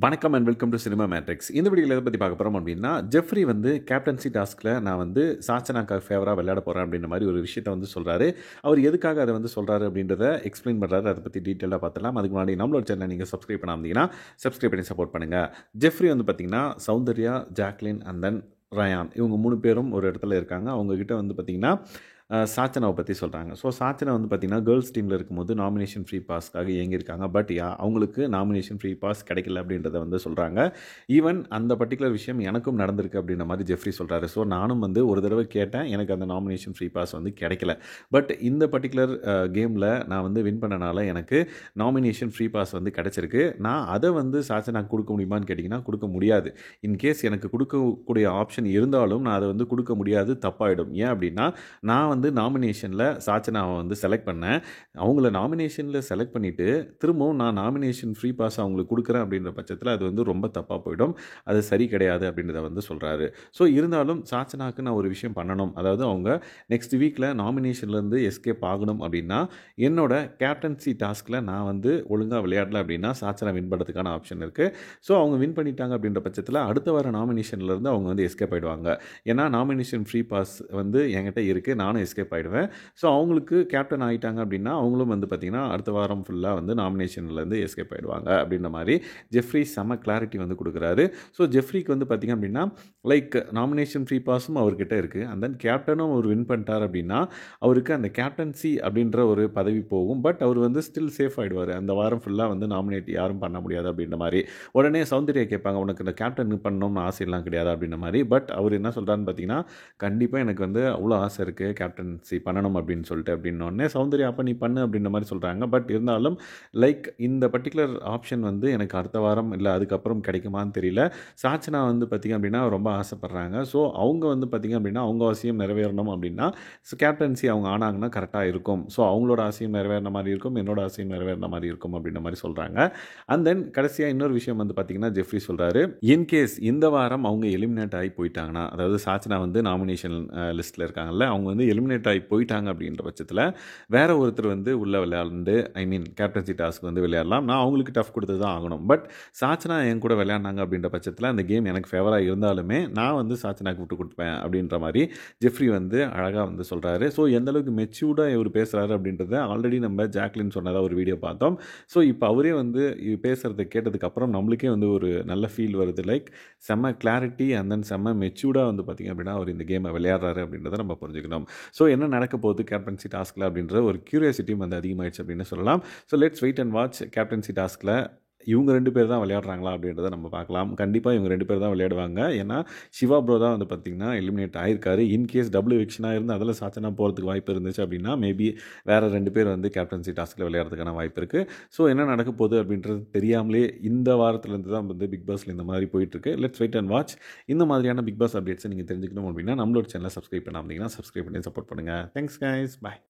வணக்கம் and welcome to cinema matrix. இந்த வீடியோவில் எதை பற்றி பார்க்க போகிறோம் அப்படின்னா, ஜெஃப்ரி வந்து கேப்டன்சி டாஸ்கில் நான் வந்து சாச்சனாக்காக ஃபேவராக விளையாட போகிறேன் அப்படின்ற மாதிரி ஒரு விஷயத்தை வந்து சொல்கிறாரு. அவர் எதுக்காக அதை வந்து சொல்கிறாரு அப்படின்றத எக்ஸ்பிளைன் பண்ணுறாரு. அதை பற்றி டீட்டெயிலாக பார்த்துலாம். அதுக்கு முன்னாடி நம்மளோட சேனலை நீங்கள் சப்ஸ்கிரைப் பண்ணாமதிங்கன்னா சப்ஸ்கிரைப் பண்ணி சப்போர்ட் பண்ணுங்கள். ஜெஃப்ரி வந்து பார்த்திங்கன்னா Soundarya, Jacqueline and then Rayan இவங்க 3 பேரும் ஒரு இடத்துல இருக்காங்க. அவங்கக்கிட்ட வந்து பார்த்திங்கன்னா சாச்சனாவை பற்றி சொல்கிறாங்க. ஸோ சாச்சனா வந்து பார்த்திங்கன்னா கேர்ள்ஸ் டீமில் இருக்கும்போது நாமினேஷன் ஃப்ரீ பாஸ்க்காக இயங்கியிருக்காங்க. பட் அவங்களுக்கு நாமினேஷன் ஃப்ரீ பாஸ் கிடைக்கல அப்படின்றத வந்து சொல்கிறாங்க. ஈவன் அந்த பர்டிகுலர் விஷயம் எனக்கும் நடந்திருக்கு அப்படின்ற மாதிரி ஜெஃப்ரி சொல்கிறாரு. ஸோ நானும் வந்து ஒரு தடவை கேட்டேன், எனக்கு அந்த நாமினேஷன் ஃப்ரீ பாஸ் வந்து கிடைக்கல. பட் இந்த பர்டிகுலர் கேமில் நான் வந்து வின் பண்ணனால எனக்கு நாமினேஷன் ஃப்ரீ பாஸ் வந்து கிடச்சிருக்கு. நான் அதை வந்து சாச்சனாக்கு கொடுக்க முடியுமான்னு கேட்டிங்கன்னா கொடுக்க முடியாது. இன்கேஸ் எனக்கு கொடுக்கக்கூடிய ஆப்ஷன் இருந்தாலும் நான் அதை வந்து கொடுக்க முடியாது, தப்பாயிடும். ஏன் அப்படின்னா நான் வந்து நாமினேஷனில் சாச்சனாவை வந்து செலக்ட் பண்ணேன். அவங்கள நாமினேஷனில் செலக்ட் பண்ணிவிட்டு திரும்பவும் நான் நாமினேஷன் ஃப்ரீ பாஸ் அவங்களுக்கு கொடுக்குறேன் அப்படின்ற பட்சத்தில் அது வந்து ரொம்ப தப்பாக போயிடும். அது சரி கிடையாது அப்படின்றத வந்து சொல்கிறாரு. ஸோ இருந்தாலும் சாச்சனாக்கு நான் ஒரு விஷயம் பண்ணணும். அதாவது அவங்க நெக்ஸ்ட் வீக்கில் நாமினேஷன்லேருந்து எஸ்கேப் ஆகணும் அப்படின்னா என்னோட கேப்டன்சி டாஸ்கில் நான் வந்து ஒழுங்காக விளையாடல அப்படின்னா சாச்சனா வின் பண்ணுறதுக்கான ஆப்ஷன் இருக்குது. ஸோ அவங்க வின் பண்ணிட்டாங்க அப்படின்ற பட்சத்தில் அடுத்த வார நாமினேஷன்லேருந்து அவங்க வந்து எஸ்கேப் ஆகிடுவாங்க. ஏன்னா நாமினேஷன் ஃப்ரீ பாஸ் வந்து என்கிட்ட இருக்குது, நானும் எஸ்கேப் ஆகிடுவேன். ஸோ அவங்களுக்கு கேப்டன் ஆகிட்டாங்க அப்படின்னா அவங்களும் வந்து பார்த்திங்கன்னா அடுத்த வாரம் ஃபுல்லாக வந்து நாமினேஷன்லேருந்து எஸ்கேப் ஆகிடுவாங்க அப்படின்ற மாதிரி ஜெஃப்ரி செம கிளாரிட்டி வந்து கொடுக்குறாரு. ஸோ ஜெஃப்ரிக்கு வந்து பார்த்திங்க அப்படின்னா லைக் நாமினேஷன் ஃப்ரீ பாஸும் அவர்கிட்ட இருக்குது. அண்ட் தென் கேப்டனும் அவர் வின் பண்ணிட்டார் அப்படின்னா அவருக்கு அந்த கேப்டன்சி அப்படின்ற ஒரு பதவி போகும். பட் அவர் வந்து ஸ்டில் சேஃப் ஆகிடுவார். அந்த வாரம் ஃபுல்லாக வந்து நாமினேட் யாரும் பண்ண முடியாது அப்படின்ற மாதிரி. உடனே சௌந்தர்யா கேட்பாங்க, உனக்கு இந்த கேப்டன் பண்ணணும்னு ஆசையெல்லாம் கிடையாது அப்படின்ற மாதிரி. பட் அவர் என்ன சொல்கிறாருன்னு பார்த்தீங்கன்னா, கண்டிப்பாக எனக்கு வந்து அவ்வளோ ஆசை இருக்குது கேப்டன்சி பண்ணணும் அப்படின்னு சொல்லிட்டு அப்படின்னோடனே சௌந்தர்யா அப்போ நீ பண்ணு அப்படின்ற மாதிரி சொல்கிறாங்க. பட் இருந்தாலும் லைக் இந்த பர்டிகுலர் ஆப்ஷன் வந்து எனக்கு அடுத்த வாரம் இல்லை அதுக்கப்புறம் கிடைக்குமான்னு தெரியல. சாச்சனா வந்து பார்த்திங்க அப்படின்னா ரொம்ப ஆசைப்பட்றாங்க. ஸோ அவங்க வந்து பார்த்திங்க அப்படின்னா அவங்க அவசியம் நிறைவேறணும் அப்படின்னா கேப்டன்சி அவங்க ஆனாங்கன்னா கரெக்டாக இருக்கும். ஸோ அவங்களோட ஆசையும் நிறைவேறின மாதிரி இருக்கும், என்னோட ஆசையும் நிறைவேறின மாதிரி இருக்கும் அப்படின்ற மாதிரி சொல்கிறாங்க. அண்ட் தென் கடைசியாக இன்னொரு விஷயம் வந்து பார்த்திங்கன்னா ஜெஃப்ரி சொல்கிறாரு, இன்கேஸ் இந்த வாரம் அவங்க எலிமினேட் ஆகி போயிட்டாங்கன்னா, அதாவது சாச்சனா வந்து நாமினேஷன் லிஸ்ட்டில் இருக்காங்கல்ல, அவங்க வந்து எலிமினேட் ஆகி போயிட்டாங்க அப்படின்ற பட்சத்தில் வேற ஒருத்தர் வந்து உள்ளே விளையாண்டு கேப்டன்சி டாஸ்க் வந்து விளையாடலாம். நான் அவங்களுக்கு டஃப் கொடுத்து தான் ஆகணும். பட் சாச்சனா என் கூட விளையாடினாங்க அப்படின்ற பட்சத்தில் அந்த கேம் எனக்கு ஃபேவராக இருந்தாலுமே நான் வந்து சாச்சனாக்கு விட்டு கொடுப்பேன் அப்படின்ற மாதிரி ஜெஃப்ரி வந்து அழகாக வந்து சொல்கிறாரு. ஸோ எந்தளவுக்கு மெச்சூர்டாக இவர் பேசுகிறாரு அப்படின்றத ஆல்ரெடி நம்ம ஜாக்லின் சொன்னதாக ஒரு வீடியோ பார்த்தோம். ஸோ இப்போ அவரே வந்து பேசுகிறத கேட்டதுக்கப்புறம் நம்மளுக்கே வந்து ஒரு நல்ல ஃபீல் வருது. லைக் செம்ம கிளாரிட்டி அண்ட் தென் செம்ம மெச்சூர்டாக வந்து பார்த்திங்க அப்படின்னா அவர் இந்த கேமை விளையாடுறாரு அப்படின்றத நம்ம புரிஞ்சுக்கணும். ஸோ என்ன நடக்க போகுது கேப்டன்சி டாஸ்கில் அப்படின்ற ஒரு கியூரியாசிட்டியும் வந்து அதிகமாகிடுச்சு அப்படின்னு சொல்லலாம். So let's wait and watch captaincy டாஸ்கில் இவங்க 2 பேர் தான் விளையாடுறாங்களா அப்படின்றத நம்ம பார்க்கலாம். கண்டிப்பாக இவங்க 2 பேர் தான் விளையாடுவாங்க. ஏன்னா சிவா ப்ரோ தான் வந்து பார்த்திங்கன்னா எலிமினேட் ஆகிருக்காரு. இன்கேஸ் டபுள் எவிக்ஷனாக இருந்து அதில் சாச்சனா போகிறதுக்கு வாய்ப்பு இருந்துச்சு அப்படின்னா மேபி வேறு 2 பேர் வந்து கேப்டன்சி டாஸ்கில் விளையாடுறதுக்கான வாய்ப்பு இருக்குது. ஸோ என்ன நடக்க போகுது அப்படின்றது தெரியாமலே இந்த வாரத்துலேருந்து தான் வந்து பிக் பாஸில் இந்த மாதிரி போயிட்டுருக்கு. Let's wait and watch. இந்த மாதிரியான பிக் பாஸ் அப்டேட்ஸை நீங்கள் தெரிஞ்சுக்கணும் அப்படின்னா நம்மளோட சேனலை சப்ஸ்கிரைப் பண்ணாமல் சப்ஸ்கிரைப் பண்ணி சப்போர்ட் பண்ணுங்கள். தேங்க்ஸ் கைஸ், பாய்.